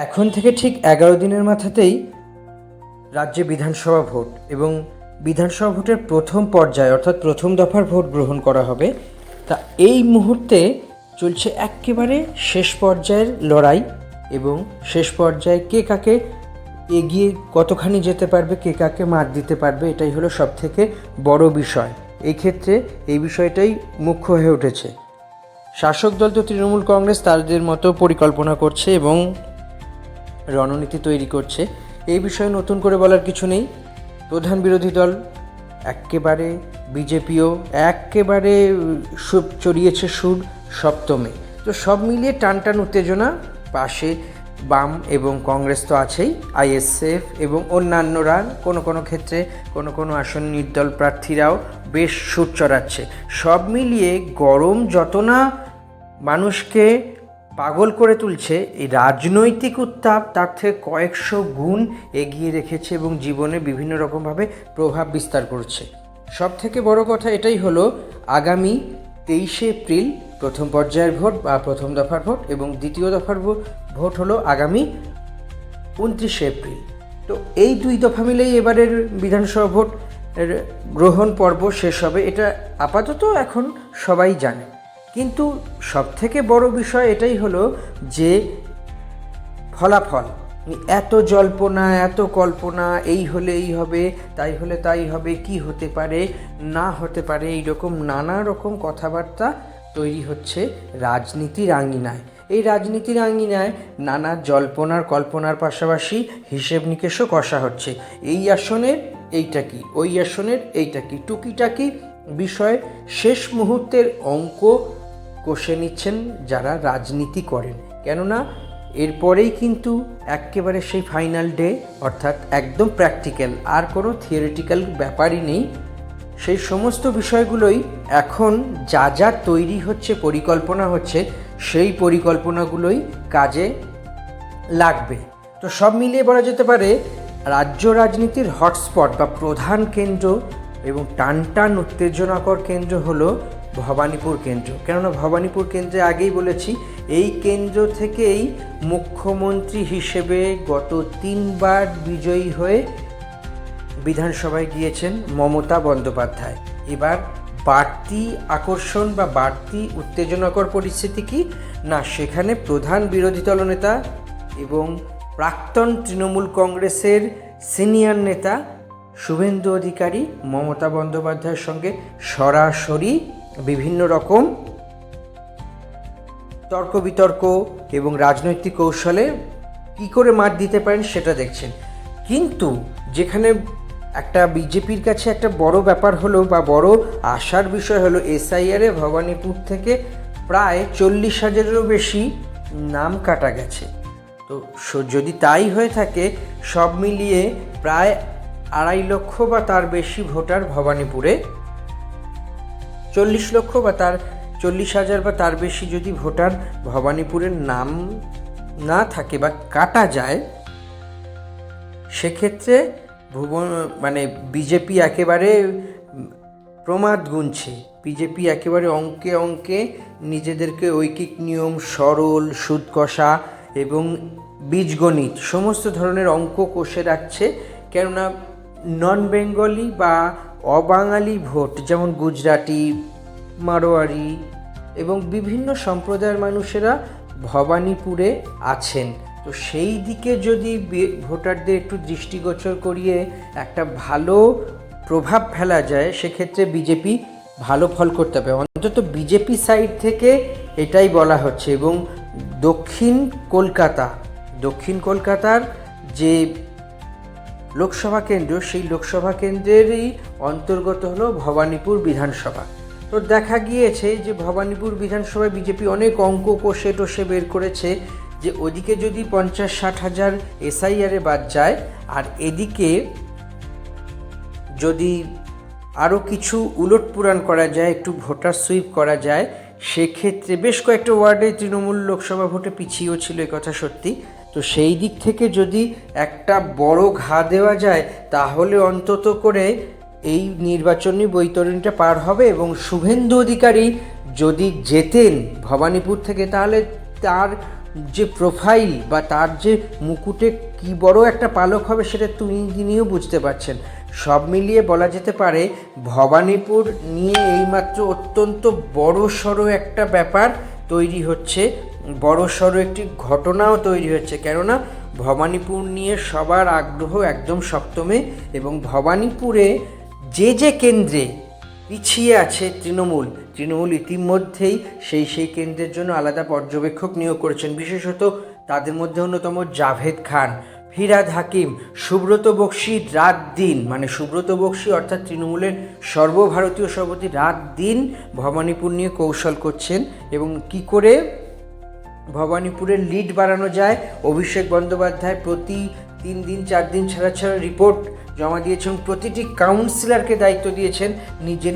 এখন থেকে ঠিক 11 দিনের মাথাতেই রাজ্যে বিধানসভা ভোট এবং বিধানসভা ভোটের প্রথম পর্যায়ে অর্থাৎ প্রথম দফার ভোট গ্রহণ করা হবে। তা এই মুহূর্তে চলছে একেবারে শেষ পর্যায়ের লড়াই এবং শেষ পর্যায়ে কে কাকে এগিয়ে কতখানি যেতে পারবে, কে কাকে মাত দিতে পারবে, এটাই হলো সবথেকে বড় বিষয়। এই ক্ষেত্রে এই বিষয়টাই মুখ্য হয়ে উঠেছে। শাসক দল তো তৃণমূল কংগ্রেস তাদের মতো পরিকল্পনা করছে এবং রণনীতি তৈরি করছে, এই বিষয়ে নতুন করে বলার কিছু নেই। প্রধান বিরোধী দল একেবারে বিজেপিও একেবারে চড়িয়েছে সুর সপ্তমে। তো সব মিলিয়ে টানটান উত্তেজনা। পাশে বাম এবং কংগ্রেস তো আছেই, আইএসএফ এবং অন্যান্যরা কোনো ক্ষেত্রে কোনো আসন নির্দল প্রার্থীরাও বেশ সুর চড়াচ্ছে। সব মিলিয়ে গরম যত না মানুষকে পাগল করে তুলছে, এই রাজনৈতিক উত্তাপ তার থেকে কয়েকশো গুণ এগিয়ে রেখেছে এবং জীবনে বিভিন্ন রকমভাবে প্রভাব বিস্তার করছে। সব থেকে বড় কথা এটাই হলো, আগামী 23শে এপ্রিল প্রথম পর্যায়ের ভোট বা প্রথম দফার ভোট এবং দ্বিতীয় দফার ভোট হলো আগামী 29শে এপ্রিল। তো এই দুই দফা মিলেই এবারের বিধানসভা ভোট গ্রহণ পর্ব শেষ হবে, এটা আপাতত এখন সবাই জানে। কিন্তু সবথেকে বড় বিষয় এটাই হলো যে ফলাফল, এত জল্পনা, এত কল্পনা, এই হলে এই হবে, তাই হলে তাই হবে, কি হতে পারে না হতে পারে, এইরকম নানা রকম কথাবার্তা তৈরি হচ্ছে রাজনীতির আঙিনায়। এই রাজনীতির আঙিনায় নানা জল্পনার কল্পনার পাশাপাশি হিসেব নিকেশও কষা হচ্ছে। এই আসনের এইটা কি, ওই আসনের এইটা কি, টুকিটাকি বিষয় শেষ মুহূর্তের অঙ্ক কষে নিচ্ছেন যারা রাজনীতি করেন। কেননা এরপরেই কিন্তু একেবারে সেই ফাইনাল ডে, অর্থাৎ একদম প্র্যাকটিক্যাল, আর কোনো থিওরিটিক্যাল ব্যাপারই নেই। সেই সমস্ত বিষয়গুলোই এখন যা তৈরি হচ্ছে, পরিকল্পনা হচ্ছে, সেই পরিকল্পনাগুলোই কাজে লাগবে। তো সব মিলিয়ে বলা যেতে পারে রাজ্য রাজনীতির হটস্পট বা প্রধান কেন্দ্র এবং টানটান উত্তেজনাকর কেন্দ্র হলো ভবানীপুর কেন্দ্র। কেননা ভবানীপুর কেন্দ্রে আগেই বলেছি, এই কেন্দ্র থেকেই মুখ্যমন্ত্রী হিসেবে গত 3 বার বিজয়ী হয়ে বিধানসভায় গিয়েছেন মমতা বন্দ্যোপাধ্যায়। এবার বাড়তি আকর্ষণ বা বাড়তি উত্তেজনাকর পরিস্থিতি কি না, সেখানে প্রধান বিরোধী দলনেতা এবং প্রাক্তন তৃণমূল কংগ্রেসের সিনিয়র নেতা শুভেন্দু অধিকারী মমতা বন্দ্যোপাধ্যায়ের সঙ্গে সরাসরি বিভিন্ন রকম তর্ক বিতর্ক এবং রাজনৈতিক কৌশলে কী করে মাত দিতে পারেন সেটা দেখছেন। কিন্তু যেখানে একটা বিজেপির কাছে একটা বড় ব্যাপার হলো বা বড় আশার বিষয় হলো, এসআইআরে ভবানীপুর থেকে প্রায় 40,000-এরও বেশি নাম কাটা গেছে। তো যদি তাই হয়ে থাকে, সব মিলিয়ে প্রায় 2.5 লক্ষ বা তার বেশি ভোটার ভবানীপুরে, 40 লক্ষ বা তার 40,000 বা তার বেশি যদি ভোটার ভবানীপুরের নাম না থাকে বা কাটা যায়, সেক্ষেত্রে বিজেপি একেবারে প্রমাদ গুনছে। বিজেপি একেবারে অঙ্কে অঙ্কে নিজেদেরকে ঐকিক নিয়ম, সরল, সুদ কষা এবং বীজগণিত সমস্ত ধরনের অঙ্ক কষে রাখছে। কেননা নন বেঙ্গলি বা অবাঙালি ভোট, যেমন গুজরাটি, মারোয়ারি এবং বিভিন্ন সম্প্রদায়ের মানুষেরা ভবানীপুরে আছেন। তো সেই দিকে যদি ভোটারদের একটু দৃষ্টিগোচর করিয়ে একটা ভালো প্রভাব ফেলা যায়, সেক্ষেত্রে বিজেপি ভালো ফল করতে হবে, অন্তত বিজেপি সাইড থেকে এটাই বলা হচ্ছে। এবং দক্ষিণ কলকাতার যে লোকসভা কেন্দ্র, সেই লোকসভা কেন্দ্রেরই অন্তর্গত হলো ভবানীপুর বিধানসভা। তো দেখা গিয়েছে যে ভবানীপুর বিধানসভায় বিজেপি অনেক অঙ্ক কষে টষে বের করেছে যে ওদিকে যদি 50-60 হাজার এসআইআরে বাদ যায়, আর এদিকে যদি আরও কিছু উলটপুরাণ করা যায়, একটু ভোটার সুইপ করা যায়, সেক্ষেত্রে বেশ কয়েকটা ওয়ার্ডে তৃণমূল লোকসভা ভোটে পিছিয়েও ছিল, এ কথা সত্যি। তো সেই দিক থেকে যদি একটা বড় ঘা দেওয়া যায়, তাহলে অন্তত করে এই নির্বাচনী বৈতরণীটা পার হবে এবং শুভেন্দু অধিকারী যদি জেতেন ভবানীপুর থেকে, তাহলে তার যে প্রোফাইল বা তার যে মুকুটে কী বড় একটা পালক হবে সেটা তিনিও বুঝতে পারছেন। সব মিলিয়ে বলা যেতে পারে ভবানীপুর নিয়ে এইমাত্র অত্যন্ত বড়সড় একটা ব্যাপার তৈরি হচ্ছে, বড়সড় একটি ঘটনাও তৈরি হচ্ছে। কেননা ভবানীপুর নিয়ে সবার আগ্রহ একদম সপ্তমে, এবং ভবানীপুরে যে কেন্দ্রে পিছিয়ে আছে তৃণমূল ইতিমধ্যেই সেই কেন্দ্রের জন্য আলাদা পর্যবেক্ষক নিয়োগ করেছেন। বিশেষত তাদের মধ্যে অন্যতম জাভেদ খান, ফিরহাদ হাকিম, সুব্রত বক্সি রাত দিন, মানে সুব্রত বক্সি অর্থাৎ তৃণমূলের সর্বভারতীয় সভাপতি রাত দিন ভবানীপুর নিয়ে কৌশল করছেন এবং কি করে ভবানীপুরের লিড বাড়ানো যায়। অভিষেক বন্দ্যোপাধ্যায় প্রতি 3 দিন 4 দিন ছাড়া রিপোর্ট জমা দিয়েছেন, প্রতিটি কাউন্সিলরকে দায়িত্ব দিয়েছেন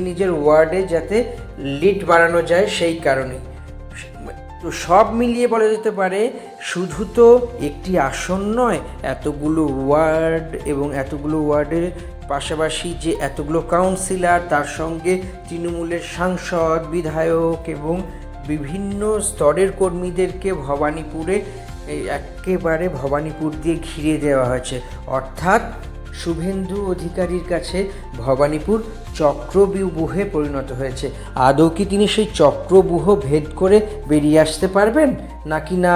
নিজের ওয়ার্ডে যাতে লিড বাড়ানো যায়। সেই কারণে তো সব মিলিয়ে বলা যেতে পারে শুধু তো একটি আসন নয়, এতগুলো ওয়ার্ড এবং এতগুলো ওয়ার্ডের পাশাপাশি যে এতগুলো কাউন্সিলর, তার সঙ্গে তৃণমূলের সাংসদ, বিধায়ক এবং বিভিন্ন স্তরের কর্মীদেরকে ভবানীপুর দিয়ে ঘিরে দেওয়া হয়েছে। অর্থাৎ শুভেন্দু অধিকারীর কাছে ভবানীপুর চক্রব্যূহে পরিণত হয়েছে। আদৌ কি তিনি সেই চক্রব্যূহ ভেদ করে বেরিয়ে আসতে পারবেন, নাকি না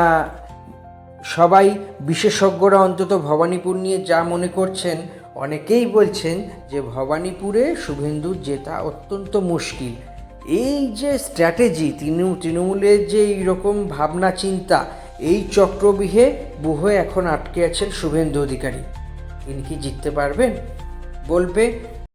সবাই বিশেষজ্ঞরা অন্তত ভবানীপুর নিয়ে যা মনে করছেন, অনেকেই বলছেন যে ভবানীপুরে শুভেন্দুর জেতা অত্যন্ত মুশকিল। এই যে স্ট্র্যাটেজি, তৃণমূলের যে এইরকম ভাবনা চিন্তা, এই চক্রব্যূহে এখন আটকে আছেন শুভেন্দু অধিকারী। তিনি কি জিততে পারবেন? বলবে